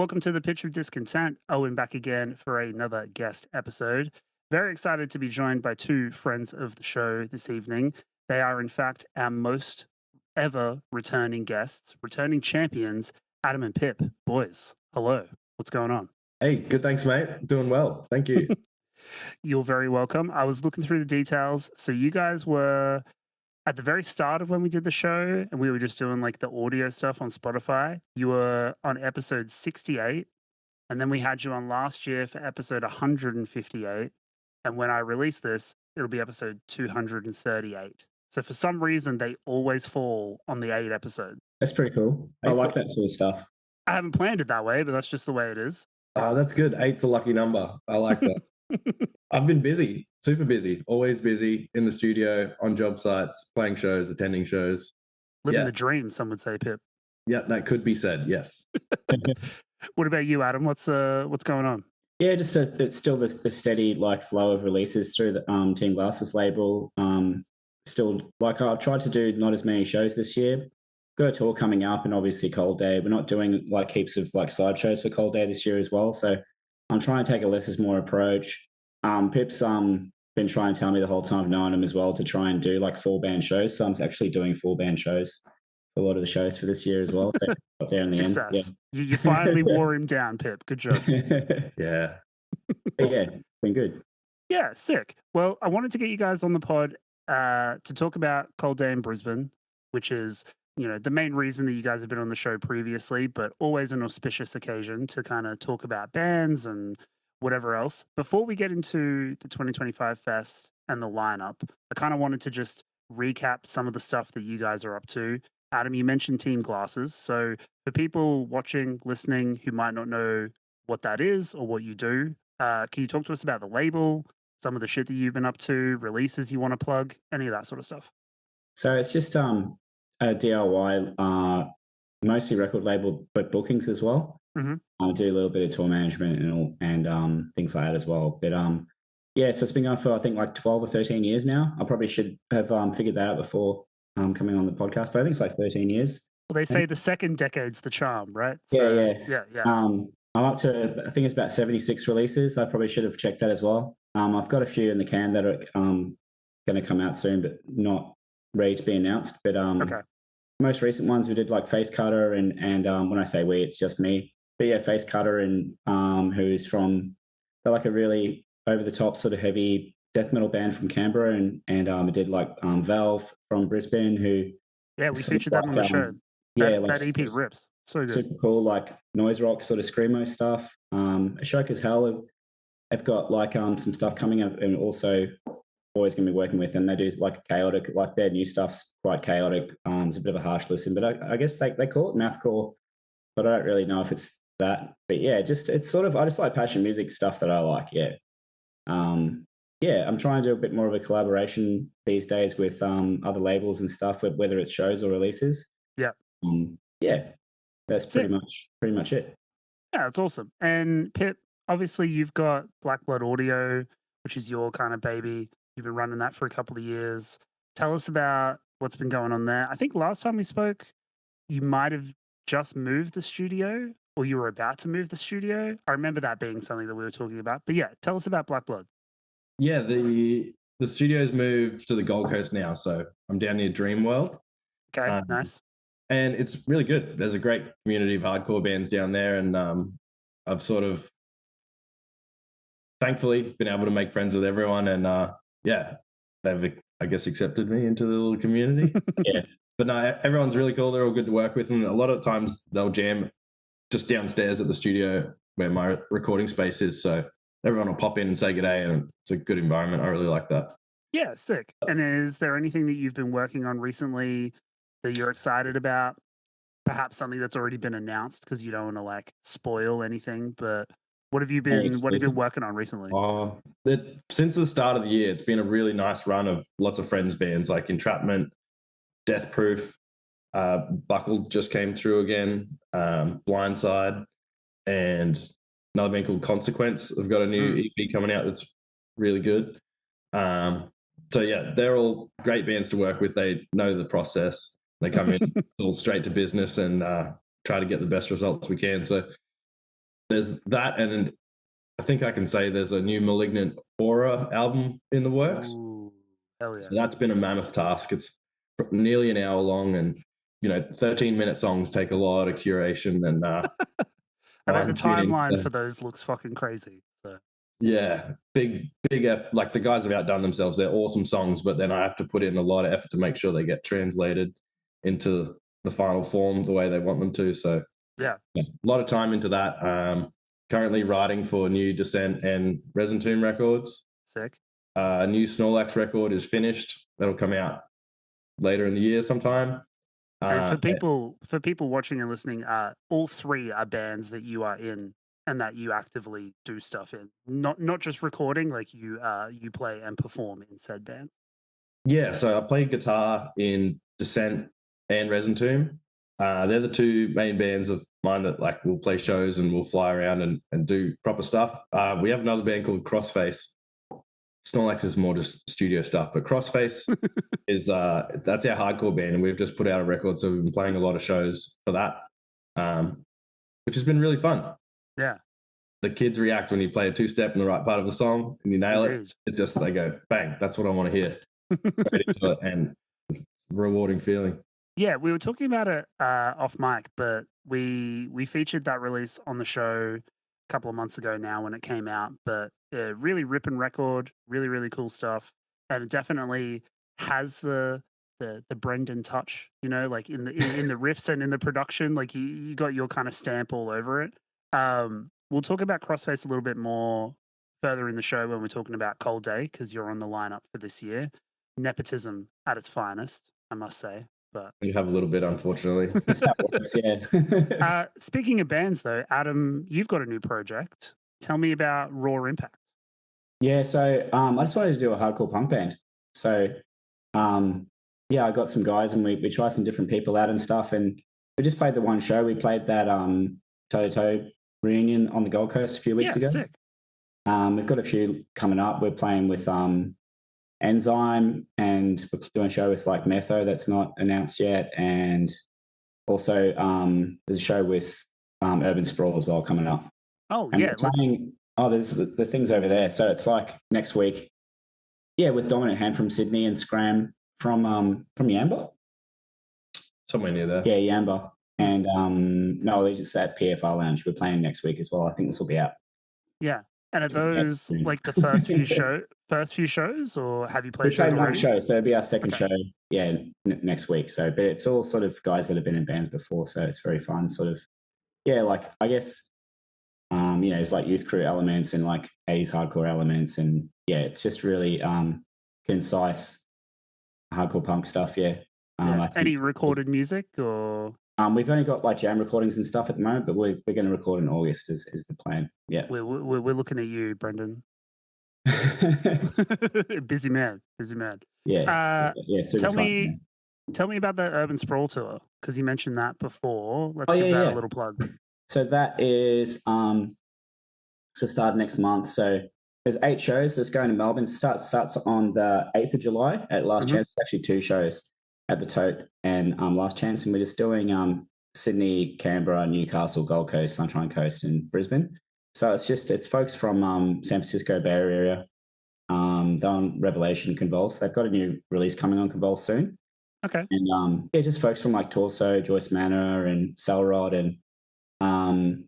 welcome to the Pitch of Discontent. Owen back again for another guest episode. Very excited to be joined by two friends of the show this evening. They are, in fact, our most ever returning guests, returning champions, Adam and Pip. Boys, hello. What's going on? Hey, good. Thanks, mate. Doing well. Thank you. You're very welcome. I was looking through the details. So you guys were at the very start of when we did the show and we were just doing like the audio stuff on Spotify. You were on episode 68, and then we had you on last year for episode 158. And when I release this, it'll be episode 238. So for some reason, they always fall on the 8 episode. That's pretty cool. I like that sort of stuff. I haven't planned it that way, but that's just the way it is. Oh, that's good. 8's a lucky number. I like that. I've been busy, super busy, always busy in the studio, on job sites, playing shows, attending shows. Living the dream, some would say, Pip. Yeah, that could be said, yes. What about you, Adam? What's going on? Yeah, just it's still the steady like flow of releases through the Team Glasses label. Still, like I've tried to do not as many shows this year. Got a tour coming up, and obviously Cold Day. We're not doing like heaps of like side shows for Cold Day this year as well. So I'm trying to take a less is more approach. Pip's been trying to tell me the whole time I've known him as well to try and do like 4-band shows. So I'm actually doing 4-band shows for a lot of the shows for this year as well. So got there in the Success. end. Yeah. You finally wore him down, Pip. Good job. Yeah. But yeah, been good. Yeah, sick. Well, I wanted to get you guys on the pod to talk about Cold Day in Brisbane, which is, you know, the main reason that you guys have been on the show previously, but always an auspicious occasion to kind of talk about bands and whatever else. Before we get into the 2025 Fest and the lineup, I kind of wanted to just recap some of the stuff that you guys are up to. Adam, you mentioned Team Glasses. So for people watching, listening, who might not know what that is or what you do, can you talk to us about the label, some of the shit that you've been up to, releases you want to plug, any of that sort of stuff? So it's just a DIY, mostly record label, but bookings as well. Mm-hmm. I do a little bit of tour management and things like that as well. But yeah, so it's been going for I think like 12 or 13 years now. I probably should have figured that out before coming on the podcast, but I think it's like 13 years. Well, they say the second decade's the charm, right? So, yeah. I'm up to, I think it's about 76 releases. I probably should have checked that as well. I've got a few in the can that are going to come out soon, but not ready to be announced. But okay. Most recent ones we did like Face Cutter and when I say we, it's just me. But yeah, Face Cutter and who's from, they're like a really over the top sort of heavy death metal band from Canberra, and I did like Valve from Brisbane who we featured them on the show. That EP rips. So good. Super cool, like noise rock sort of screamo stuff. Ashoka as Hell have got like some stuff coming up, and also always going to be working with them. They do like chaotic, like their new stuff's quite chaotic. It's a bit of a harsh listen, but I guess they call it mathcore, but I don't really know if it's that. But yeah, it's sort of, I just like passion music stuff that I like. Yeah. I'm trying to do a bit more of a collaboration these days with other labels and stuff, whether it's shows or releases. Yeah. That's pretty much it. Yeah, that's awesome. And Pip, obviously you've got Black Blood Audio, which is your kind of baby. You've been running that for a couple of years. Tell us about what's been going on there. I think last time we spoke, you might have just moved the studio, or you were about to move the studio. I remember that being something that we were talking about. But yeah, tell us about Black Blood. Yeah, the studio's moved to the Gold Coast now, so I'm down near Dreamworld. Okay, nice. And it's really good. There's a great community of hardcore bands down there, and I've sort of thankfully been able to make friends with everyone, and they've, I guess, accepted me into the little community. Yeah. But no, everyone's really cool. They're all good to work with, and a lot of times they'll jam just downstairs at the studio where my recording space is. So everyone will pop in and say good day, and it's a good environment. I really like that. Yeah, sick. And is there anything that you've been working on recently that you're excited about? Perhaps something that's already been announced, because you don't want to like spoil anything. But what have you been working on recently? Since the start of the year, it's been a really nice run of lots of friends bands like Entrapment, Death Proof, Buckled just came through again, Blindside, and another band called Consequence. They've got a new EP coming out that's really good. So yeah, they're all great bands to work with. They know the process. They come in all straight to business and try to get the best results we can. So there's that, and I think I can say there's a new Malignant Aura album in the works. Ooh, hell yeah. So that's been a mammoth task. It's nearly an hour long, and 13-minute songs take a lot of curation and I bet the fine-tuning. timeline for those looks fucking crazy. So. Yeah, big, like the guys have outdone themselves. They're awesome songs, but then I have to put in a lot of effort to make sure they get translated into the final form the way they want them to. So yeah, a lot of time into that. Currently writing for new Descent and Disentomb records. Sick. A new Snorlax record is finished. That'll come out later in the year sometime. And for people watching and listening, all three are bands that you are in and that you actively do stuff in. Not just recording, like you play and perform in said band. Yeah, so I play guitar in Descent and Disentomb. They're the two main bands of mine that like will play shows and will fly around and do proper stuff. We have another band called Crossface. Snorlax is more just studio stuff, but Crossface is that's our hardcore band, and we've just put out a record, so we've been playing a lot of shows for that, which has been really fun. Yeah, the kids react when you play a two-step in the right part of the song and you nail it. It just they go bang. That's what I want to hear, and rewarding feeling. Yeah, we were talking about it off mic, but we featured that release on the show a couple of months ago now when it came out. But really ripping record, really cool stuff, and it definitely has the Brendan touch, like in the riffs and in the production. Like you got your kind of stamp all over it. We'll talk about Crossface a little bit more further in the show when we're talking about Cold Day, because you're on the lineup for this year. Nepotism at its finest, I must say. But you have a little bit, unfortunately. Yeah. Speaking of bands, though, Adam, you've got a new project. Tell me about Raw Impact. Yeah, so I just wanted to do a hardcore punk band. So, I got some guys and we tried some different people out and stuff. And we just played the one show. We played that toe-to-toe reunion on the Gold Coast a few weeks ago. Sick. We've got a few coming up. We're playing with Enzyme, and we're doing a show with like Metho that's not announced yet, and also there's a show with Urban Sprawl as well coming up. Oh, and yeah. There's the things over there. So it's like next week, with Dominant Hand from Sydney and Scram from Yamba. Somewhere near there. Yeah, Yamba. And Allegiance at PFR Lounge. We're playing next week as well. I think this will be out. Yeah. And are those like the first few shows, or have you played shows already? One show, so it'll be our second show, next week. So, but it's all sort of guys that have been in bands before, so it's very fun. Sort of, like I guess, it's like youth crew elements and like 80s hardcore elements, and it's just really concise hardcore punk stuff. Any recorded music or? We've only got like jam recordings and stuff at the moment, but we're going to record in August is the plan. Yeah, we're looking at you, Brendan. Busy man. Yeah. Tell me about the Urban Sprawl tour, because you mentioned that before. Let's give that a little plug. So that is to start next month. So there's 8 shows that's going to Melbourne. Starts on the 8th of July at Last Chance. It's actually 2 shows at the Tote and Last Chance, and we're just doing Sydney, Canberra, Newcastle, Gold Coast, Sunshine Coast, and Brisbane. So it's folks from San Francisco Bay Area. They're on Revelation, Convulse. They've got a new release coming on Convulse soon. Okay. And just folks from like Torso, Joyce Manor, and Cellrod, and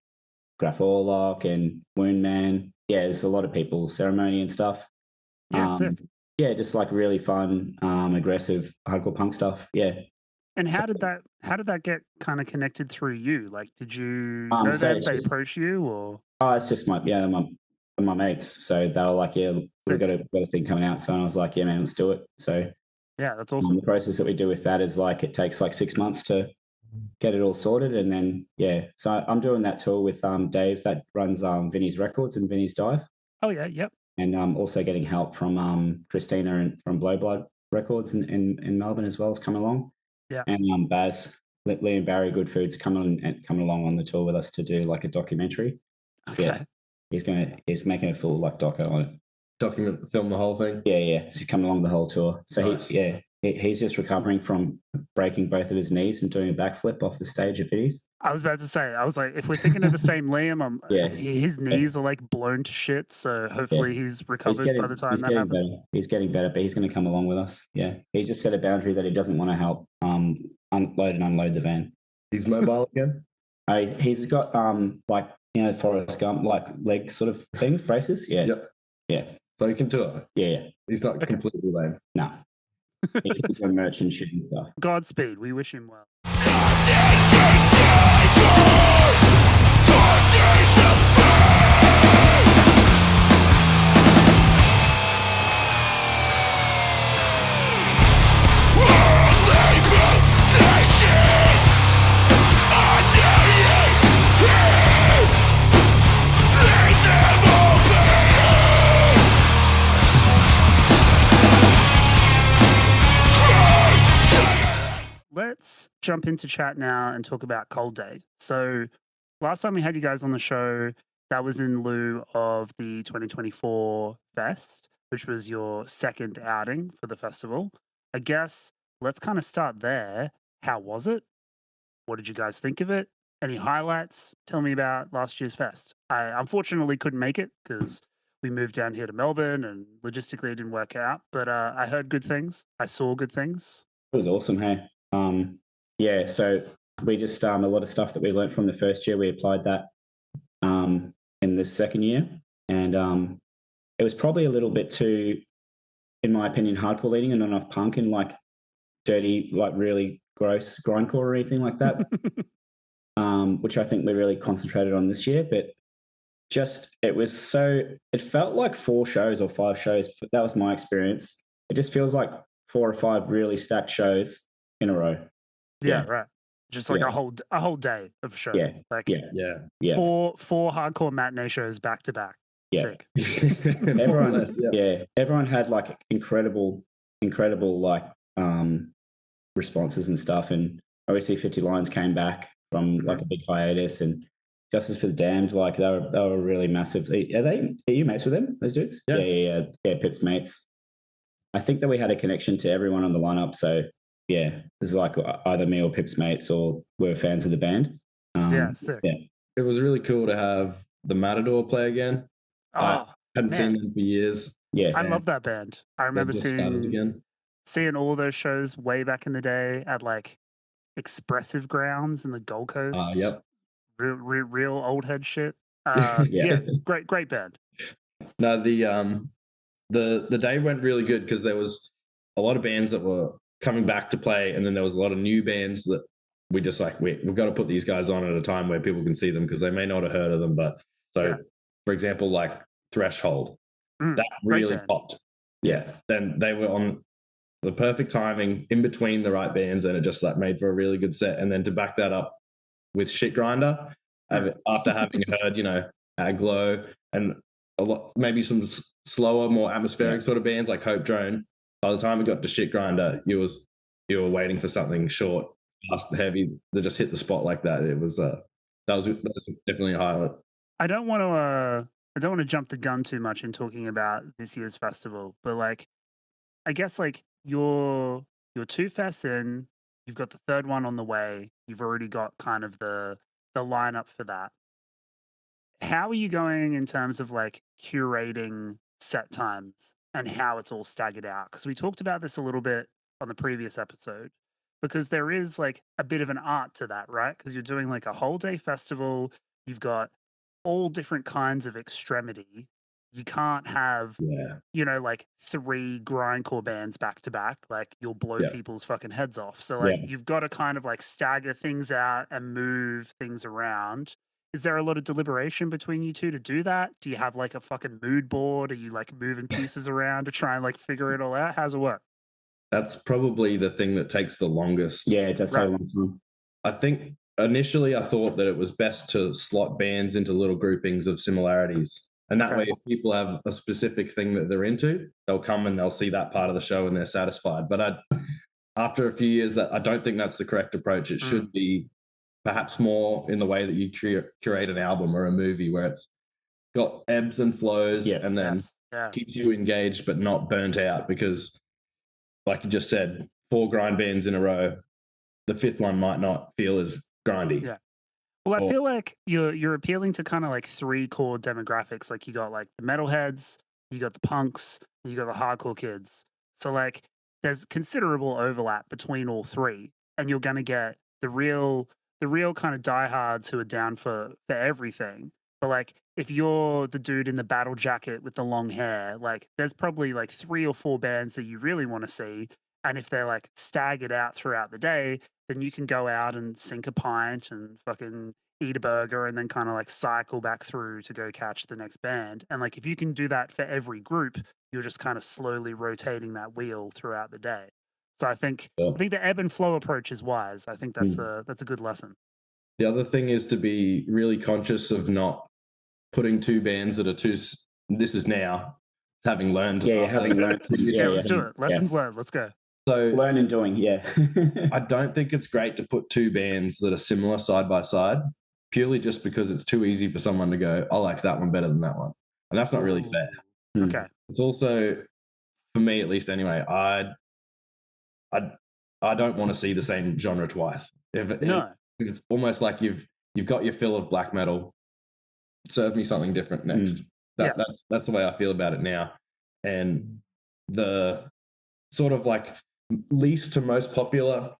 Graf Orlock, and Wound Man. Yeah, there's a lot of people, Ceremony and stuff. Yeah, sick. Yeah, just like really fun, aggressive hardcore punk stuff. Yeah. And how did that get kind of connected through you? Like, did you know that they approached you, or? Oh, it's just my mates. So they were like, we've got a thing coming out. So I was like, yeah, man, let's do it. So yeah, that's awesome. The process that we do with that is like it takes like 6 months to get it all sorted, and then so I'm doing that tour with Dave that runs Vinny's Records and Vinny's Dive. Oh yeah, yep. And also getting help from Christina and from Blow Blood Records in Melbourne as well as coming along. Yeah. And Baz, Lee and Barry Goodfood's coming along on the tour with us to do like a documentary. Okay. Yeah. He's making a full like doco on it. Film the whole thing. Yeah. He's coming along the whole tour. So nice. he He's just recovering from breaking both of his knees and doing a backflip off the stage at Viddies. I was about to say, I was like, if we're thinking of the same Liam, Yeah. his knees are like blown to shit. So hopefully he's recovered by the time that happens. He's getting better, but he's going to come along with us. Yeah. He's just set a boundary that he doesn't want to help unload and unload the van. He's mobile again? He's got like, you know, Forrest Gump, like leg sort of things, braces. Yeah. Yep. Yeah. So he can tour. Yeah. He's not completely lame. No. He can do merch and shit and stuff. Godspeed. We wish him well. Let's jump into chat now and talk about Cold Day. So last time we had you guys on the show, that was in lieu of the 2024 Fest, which was your second outing for the festival. I guess let's kind of start there. How was it? What did you guys think of it? Any highlights? Tell me about last year's Fest. I unfortunately couldn't make it because we moved down here to Melbourne and logistically it didn't work out. But I heard good things. I saw good things. It was awesome, hey. Yeah, so we just a lot of stuff that we learned from the first year, we applied that in the second year. And it was probably a little bit too, in my opinion, hardcore leading and not enough punk and like dirty, like really gross grindcore or anything like that, which I think we really concentrated on this year. But it felt like 4 shows or 5 shows, but that was my experience. It just feels like 4 or 5 really stacked shows in a row. Yeah, right. Just like a whole day of show. Yeah. Like Yeah. four hardcore matinee shows back to back. Yeah. Sick. Everyone had like incredible like responses and stuff. And obviously 50 Lions came back from like a big hiatus, and Justice for the Damned, like they were really massive. Are you mates with them, those dudes? Yeah, Pip's mates. I think that we had a connection to everyone on the lineup, so yeah, this is like either me or Pip's mates, or we're fans of the band. Sick. Yeah. It was really cool to have the Matador play again. I hadn't seen them for years. Yeah, I love that band. I remember seeing all those shows way back in the day at like Expressive Grounds in the Gold Coast. Yep. Real old head shit. Great band. No, the day went really good because there was a lot of bands that were coming back to play, and then there was a lot of new bands that we just like we've got to put these guys on at a time where people can see them because they may not have heard of them. But for example, like Threshold, that really popped. Yeah, then they were on the perfect timing in between the right bands, and it just like made for a really good set. And then to back that up with Shit Grinder, after having heard, you know, Aglow and a lot, maybe some slower, more atmospheric sort of bands like Hope Drone. By the time we got to Shit Grinder, you were waiting for something short, fast, heavy that just hit the spot like that. It was that was definitely a highlight. I don't want to jump the gun too much in talking about this year's festival, but like, I guess like you're 2 fests in, you've got the 3rd one on the way. You've already got kind of the lineup for that. How are you going in terms of like curating set times and how it's all staggered out? Because we talked about this a little bit on the previous episode, because there is like a bit of an art to that, right? Because you're doing like a whole day festival. You've got all different kinds of extremity. You can't have, like 3 grindcore bands back to back. Like you'll blow people's fucking heads off. So like you've got to kind of like stagger things out and move things around. Is there a lot of deliberation between you two to do that? Do you have like a fucking mood board? Are you like moving pieces around to try and like figure it all out? How's it work? That's probably the thing that takes the longest. Yeah, it does take a long time. I think initially I thought that it was best to slot bands into little groupings of similarities. And that way, if people have a specific thing that they're into, they'll come and they'll see that part of the show and they're satisfied. But after a few years, I don't think that's the correct approach. It should be perhaps more in the way that you curate an album or a movie, where it's got ebbs and flows and then keeps you engaged but not burnt out. Because like you just said, 4 grind bands in a row, the 5th one might not feel as grindy. Yeah. Well, I feel like you're appealing to kind of like 3 core demographics. Like you got like the metalheads, you got the punks, and you got the hardcore kids. So like there's considerable overlap between all 3, and you're gonna get the real kind of diehards who are down for everything. But like if you're the dude in the battle jacket with the long hair, like there's probably like 3 or 4 bands that you really want to see. And if they're like staggered out throughout the day, then you can go out and sink a pint and fucking eat a burger and then kind of like cycle back through to go catch the next band. And like if you can do that for every group, you're just kind of slowly rotating that wheel throughout the day. So I think the ebb and flow approach is wise. I think that's a good lesson. The other thing is to be really conscious of not putting 2 bands that are too. This is now having learned. Having learned. Let's do it. Lessons learned. Let's go. So learn and doing. I don't think it's great to put 2 bands that are similar side by side, purely just because it's too easy for someone to go, I like that one better than that one, and that's not really fair. Okay. It's also, for me at least anyway, I don't want to see the same genre twice. It's almost like you've got your fill of black metal. Serve me something different next. That's the way I feel about it now. And the sort of like least to most popular,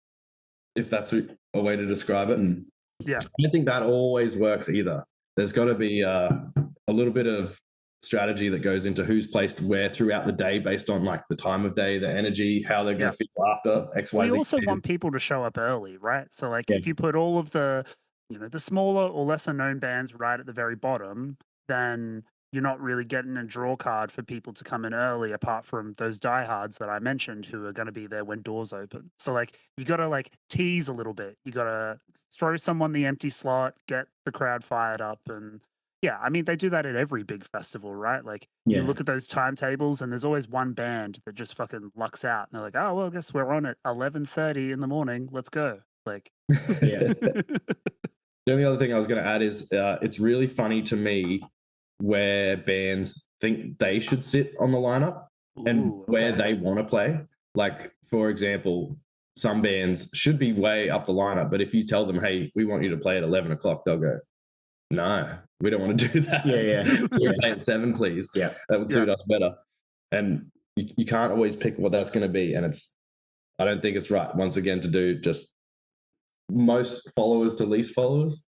if that's a way to describe it. And I don't think that always works either. There's got to be a little bit of strategy that goes into who's placed where throughout the day based on like the time of day, the energy, how they're going to feel after X, Y, Z. We also want people to show up early, right? So like if you put all of the, the smaller or lesser known bands right at the very bottom, then you're not really getting a draw card for people to come in early, apart from those diehards that I mentioned who are going to be there when doors open. So like you got to like tease a little bit. You got to throw someone the empty slot, get the crowd fired up. And I mean, they do that at every big festival, right? Like you look at those timetables and there's always one band that just fucking lucks out. And they're like, oh, well, I guess we're on at 11:30 in the morning. Let's go. Like, The only other thing I was going to add is it's really funny to me where bands think they should sit on the lineup and where they want to play. Like, for example, some bands should be way up the lineup, but if you tell them, hey, we want you to play at 11 o'clock, they'll go, no, we don't want to do that. Play at 7, please. That would suit us better. And you can't always pick what that's going to be. And I don't think it's right, once again, to do just most followers to least followers.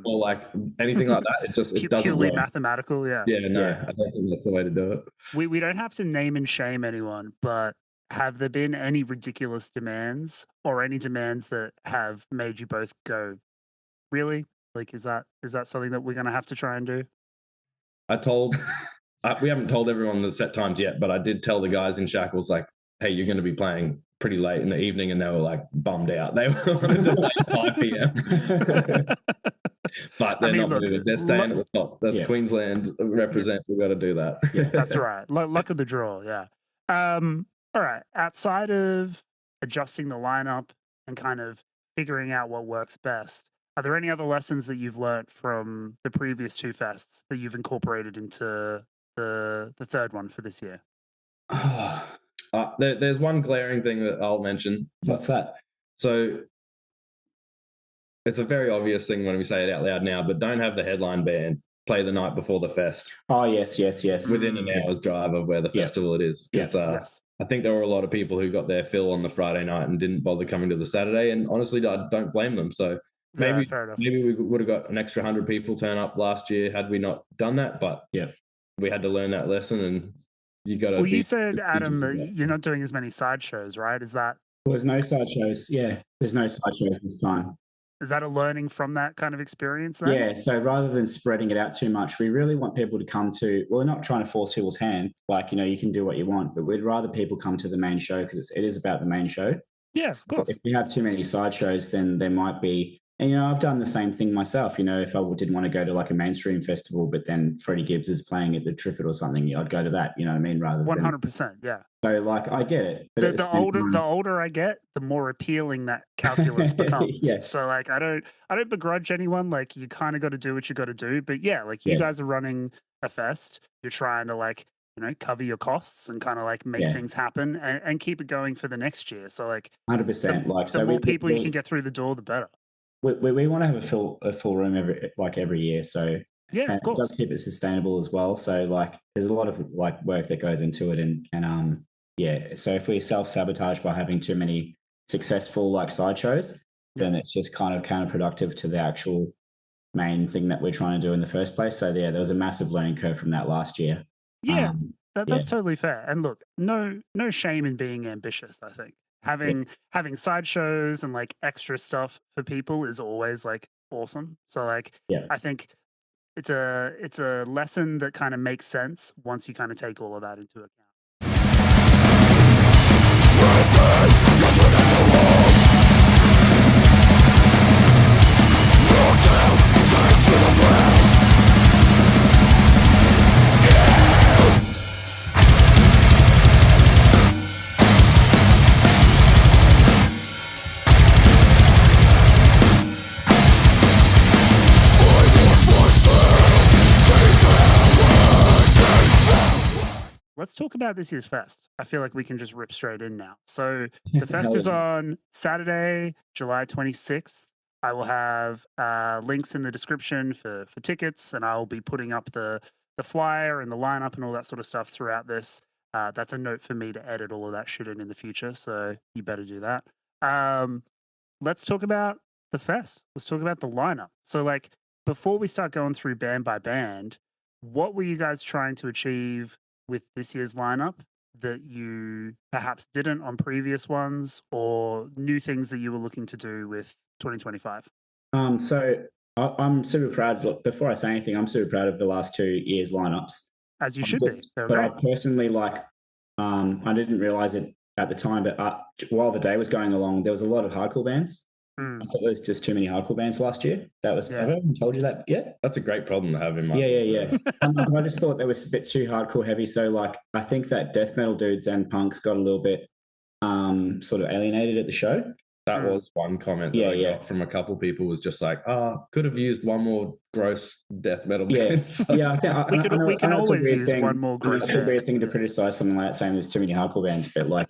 Or like anything like that. It doesn't purely work. mathematical. I don't think that's the way to do it. We don't have to name and shame anyone, but have there been any ridiculous demands or any demands that have made you both go, really? Like, is that something that we're going to have to try and do? We haven't told everyone the set times yet, but I did tell the guys in Shackles, like, hey, you're going to be playing pretty late in the evening, and they were like bummed out. They wanted to play 5 p.m. But they're not moving. They're staying at the top. That's Queensland represent. We've got to do that. That's right. Luck of the draw. All right. Outside of adjusting the lineup and kind of figuring out what works best, are there any other lessons that you've learned from the previous 2 fests that you've incorporated into the third one for this year? There's one glaring thing that I'll mention. What's that? So it's a very obvious thing when we say it out loud now, but don't have the headline band play the night before the fest. Oh, yes. Within an hour's drive of where the festival it is. Because I think there were a lot of people who got their fill on the Friday night and didn't bother coming to the Saturday. And honestly, I don't blame them. So maybe we would have got an extra 100 people turn up last year had we not done that. But we had to learn that lesson, and you got to. Well, you said, Adam, that you're not doing as many side shows, right? Is that? Well, there's no side shows. Yeah, there's no side shows this time. Is that a learning from that kind of experience then? Yeah, so rather than spreading it out too much, we really want people to come to, well, we're not trying to force people's hand, like, you can do what you want, but we'd rather people come to the main show because it is about the main show. Yes, of course. If you have too many side shows, then there might be, and, I've done the same thing myself, if I didn't want to go to like a mainstream festival, but then Freddie Gibbs is playing at the Triffid or something, I'd go to that, you know what I mean? Rather than 100%, yeah. So, like, I get it. The older I get, the more appealing that calculus becomes. So, like, I don't begrudge anyone. Like, you kind of got to do what you got to do. But yeah, like, you guys are running a fest. You're trying to like cover your costs and kind of like make things happen and keep it going for the next year. So like 100%. Like, the more people you can get through the door, the better. We want to have a full room every year. So yeah, of course. It does keep it sustainable as well. So like, there's a lot of like work that goes into it, and so if we self-sabotage by having too many successful like sideshows, then it's just kind of counterproductive to the actual main thing that we're trying to do in the first place. So there was a massive learning curve from that last year. Yeah, that's totally fair. And look, no shame in being ambitious. I think having sideshows and like extra stuff for people is always like awesome. So like, I think it's a lesson that kind of makes sense once you kind of take all of that into account. Let's talk about this year's fest. I feel like we can just rip straight in now. So the fest is on Saturday, July 26th. I will have links in the description for tickets, and I'll be putting up the flyer and the lineup and all that sort of stuff throughout this. That's a note for me to edit all of that shit in the future, so you better do that. Let's talk about the fest. Let's talk about the lineup. So like, before we start going through band by band, what were you guys trying to achieve with this year's lineup that you perhaps didn't on previous ones, or new things that you were looking to do with 2025? So I'm super proud. Look, before I say anything, I'm super proud of the last 2 years' lineups. As you should be. But I personally I didn't realize it at the time, but while the day was going along, there was a lot of hardcore bands. I thought there was just too many hardcore bands last year. Have I ever told you that yet? That's a great problem to have in mind. Yeah. I just thought that was a bit too hardcore heavy. So like, I think that death metal dudes and punks got a little bit sort of alienated at the show. That was one comment that I got from a couple of people, was just like, could have used one more gross death metal band. We can always use one more gross band. It's a weird thing to criticize something like that, saying there's too many hardcore bands, but like,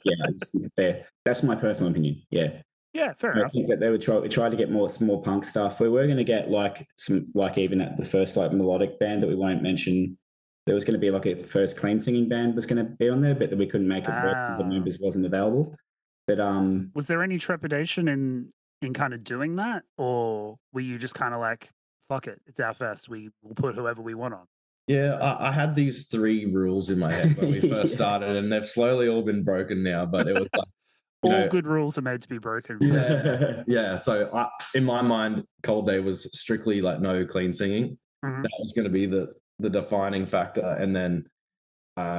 that's my personal opinion. Yeah, fair enough. I think that they would try to get more punk stuff. We were going to get like some, like even at the first like melodic band that we won't mention, there was going to be like a first clean singing band was going to be on there, but we couldn't make it work. The members wasn't available. But was there any trepidation in kind of doing that, or were you just kind of like, fuck it, it's our fest, we'll put whoever we want on? Yeah, I had these 3 rules in my head when we first started, and they've slowly all been broken now. But it was like, all good rules are made to be broken. Yeah. So in my mind, Cold Day was strictly like no clean singing. That was going to be the defining factor, and then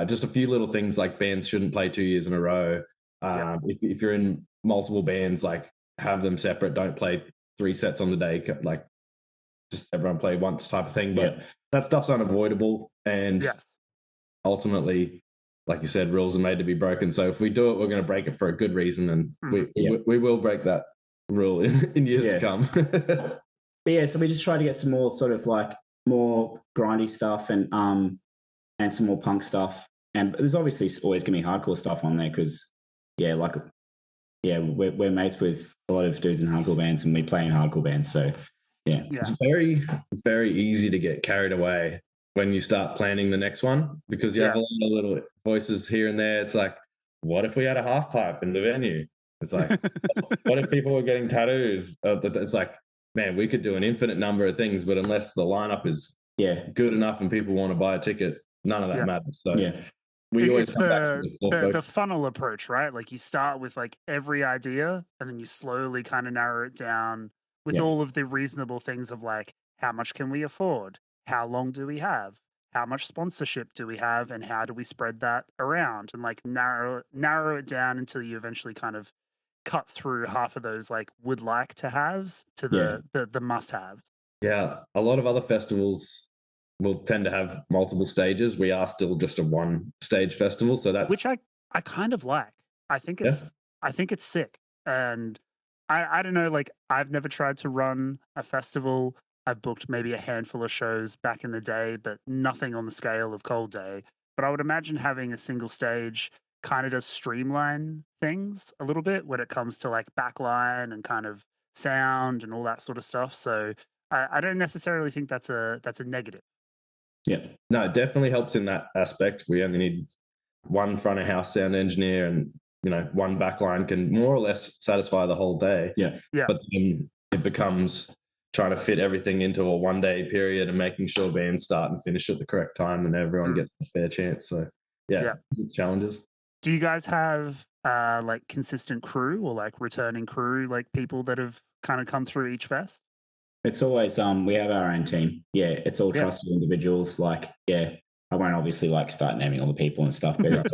just a few little things like bands shouldn't play 2 years in a row. If you're in multiple bands, like have them separate. Don't play 3 sets on the day. Like just everyone play once type of thing. But that stuff's unavoidable, and ultimately, like you said, rules are made to be broken. So if we do it, we're going to break it for a good reason, and we will break that rule in years to come. But so we just try to get some more sort of like more grindy stuff and some more punk stuff. And there's obviously always going to be hardcore stuff on there because, we're mates with a lot of dudes in hardcore bands, and we play in hardcore bands. So it's very, very easy to get carried away when you start planning the next one, because you have a lot of little voices here and there. It's like, what if we had a half pipe in the venue? It's like, what if people were getting tattoos? It's like, man, we could do an infinite number of things, but unless the lineup is good enough and people want to buy a ticket, none of that matters. So we always come back to the funnel approach, right? Like you start with like every idea, and then you slowly kind of narrow it down with all of the reasonable things of like, how much can we afford? How long do we have? How much sponsorship do we have? And how do we spread that around? And like narrow it down until you eventually kind of cut through half of those like would like to haves to the must haves. Yeah. A lot of other festivals will tend to have multiple stages. We are still just a 1-stage festival. So that's which I kind of like. I think it's sick. And I don't know, like I've never tried to run a festival. I've booked maybe a handful of shows back in the day, but nothing on the scale of Cold Day. but I would imagine having a single stage kind of does streamline things a little bit when it comes to like backline and kind of sound and all that sort of stuff. So I don't necessarily think that's a negative. Yeah. No, it definitely helps in that aspect. We only need one front of house sound engineer, and one backline can more or less satisfy the whole day. Yeah. But then it becomes trying to fit everything into a 1 day period and making sure bands start and finish at the correct time and everyone gets a fair chance. So it's challenges. Do you guys have like consistent crew or like returning crew, like people that have kind of come through each fest? It's always we have our own team. Yeah, it's all trusted individuals. Like, I won't obviously like start naming all the people and stuff, but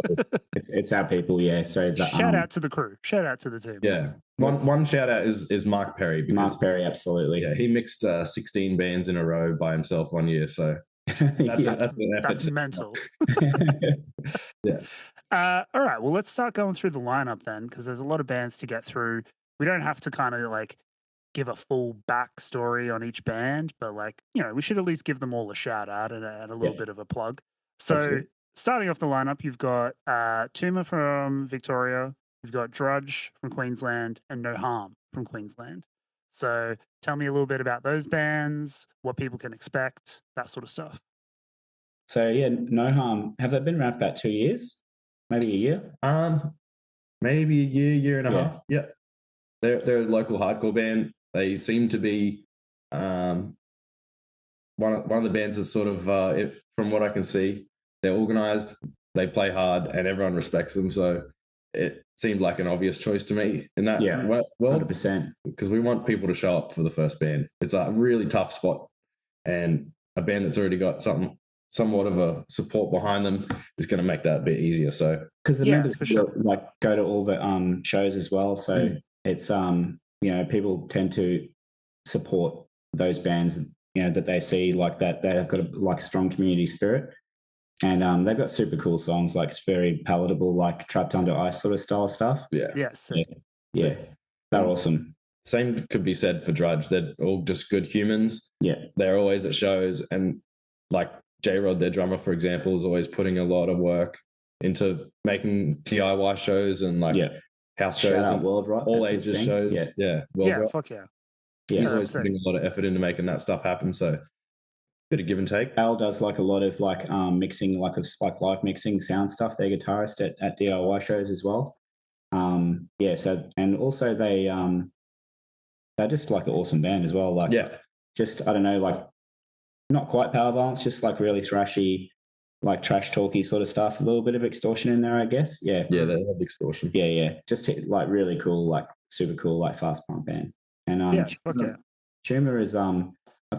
it's our people. Yeah. So shout out to the crew. Shout out to the team. Yeah. One shout out is Mark Perry. Mark Perry, absolutely. Yeah, he mixed 16 bands in a row by himself one year. So that's mental. Yeah. All right. Well, let's start going through the lineup then, because there's a lot of bands to get through. We don't have to kind of like give a full backstory on each band, but like, we should at least give them all a shout out and a little bit of a plug. So Absolutely. Starting off the lineup, you've got Tumour from Victoria, you've got Drudge from Queensland, and No Harm from Queensland. So tell me a little bit about those bands, what people can expect, that sort of stuff. So No Harm, have they been around for about 2 years? Maybe a year? Maybe a year and a half. Yeah. They're a local hardcore band. They seem to be one of the bands that's sort of, from what I can see, they're organised, they play hard, and everyone respects them. So it seemed like an obvious choice to me in that. Yeah, well, 100%. Because we want people to show up for the first band. It's a really tough spot, and a band that's already got somewhat of a support behind them is going to make that a bit easier. So because the members like go to all the shows as well. So it's people tend to support those bands that they see like that have got a strong community spirit, and they've got super cool songs, like it's very palatable, like Trapped Under Ice sort of style stuff. Yes. Yeah, they're awesome. Same could be said for Drudge. They're all just good humans. Yeah, they're always at shows, and like J-Rod, their drummer, for example, is always putting a lot of work into making DIY shows and house shows and World Rock, all ages shows. World Rock. Fuck yeah. He's always putting a lot of effort into making that stuff happen. So bit of give and take. Al does like a lot of mixing, like live mixing sound stuff. They're guitarist at DIY shows as well. So and also they're just like an awesome band as well. Just I don't know, like not quite power balance, just like really thrashy, like trash talky sort of stuff. A little bit of Extortion in there, I guess. Yeah, they love Extortion. Yeah. Just like really cool, like super cool, like fast punk band. And Tumour is I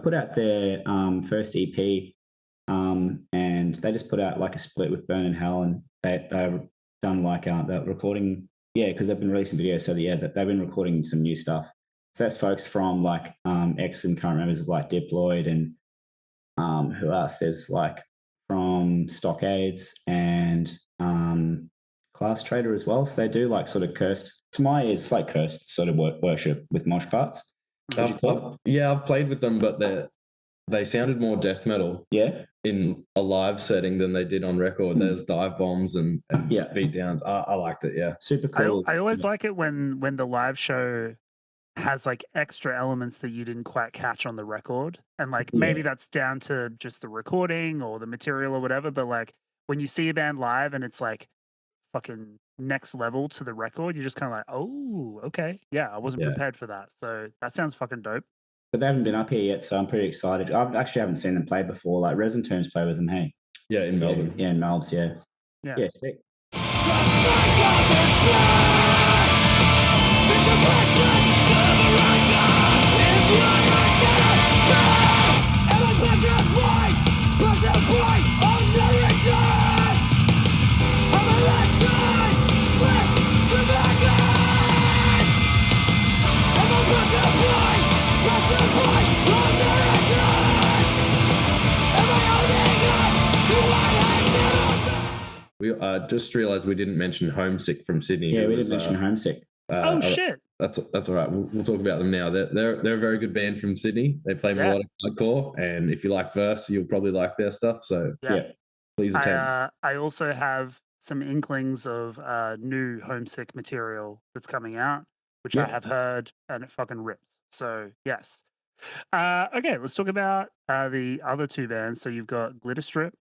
put out their first EP, and they just put out like a split with Burn in Hell, and they've done like the recording, because they've been releasing videos. So they've been recording some new stuff. So that's folks from like ex and current members of like Diploid and who else? There's like from Stockades and Class Trader as well. So they do like sort of cursed, to my ears, it's like cursed sort of worship with mosh parts. I've played with them, but they sounded more death metal in a live setting than they did on record. There's dive bombs and beat downs. I liked it. Yeah, super cool. I always like it when the live show has like extra elements that you didn't quite catch on the record, and like maybe that's down to just the recording or the material or whatever, but like when you see a band live and it's like fucking next level to the record, you're just kind of like, oh, okay, I wasn't prepared for that. So that sounds fucking dope. But they haven't been up here yet, so I'm pretty excited. I actually haven't seen them play before. Like Disentomb play with them, hey? Yeah, in Melbourne. Yeah, in Melbourne, yeah. Yeah, sick. We just realised we didn't mention Homesick from Sydney. Yeah, we didn't mention Homesick. Shit. That's all right. We'll talk about them now. They're a very good band from Sydney. They play melodic hardcore, and if you like verse, you'll probably like their stuff. So Please attend. I also have some inklings of new Homesick material that's coming out, which I have heard, and it fucking rips. So yes. Okay, let's talk about the other two bands. So you've got Glitter Strip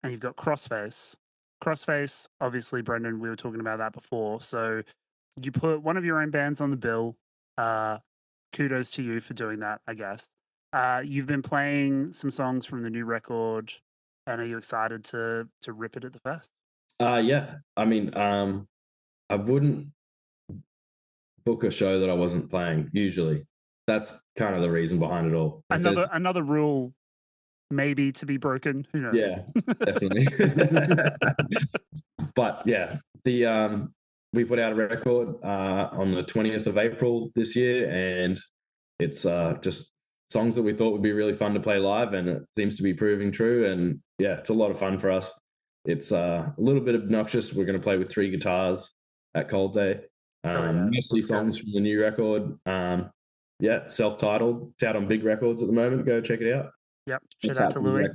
and you've got Crossface. Crossface, obviously, Brendan, we were talking about that before. So you put one of your own bands on the bill. Kudos to you for doing that, I guess. You've been playing some songs from the new record, and are you excited to rip it at the fest? Yeah. I mean, I wouldn't book a show that I wasn't playing usually. That's kind of the reason behind it all. Another rule maybe to be broken. Who knows? Yeah, definitely. But yeah, we put out a record on the 20th of April this year, and it's just songs that we thought would be really fun to play live, and it seems to be proving true. And yeah, it's a lot of fun for us. It's a little bit obnoxious. We're going to play with 3 guitars at Cold Day. Mostly songs from the new record. Yeah, self-titled. It's out on Big Records at the moment. Go check it out. Yep. Shout out to Louis.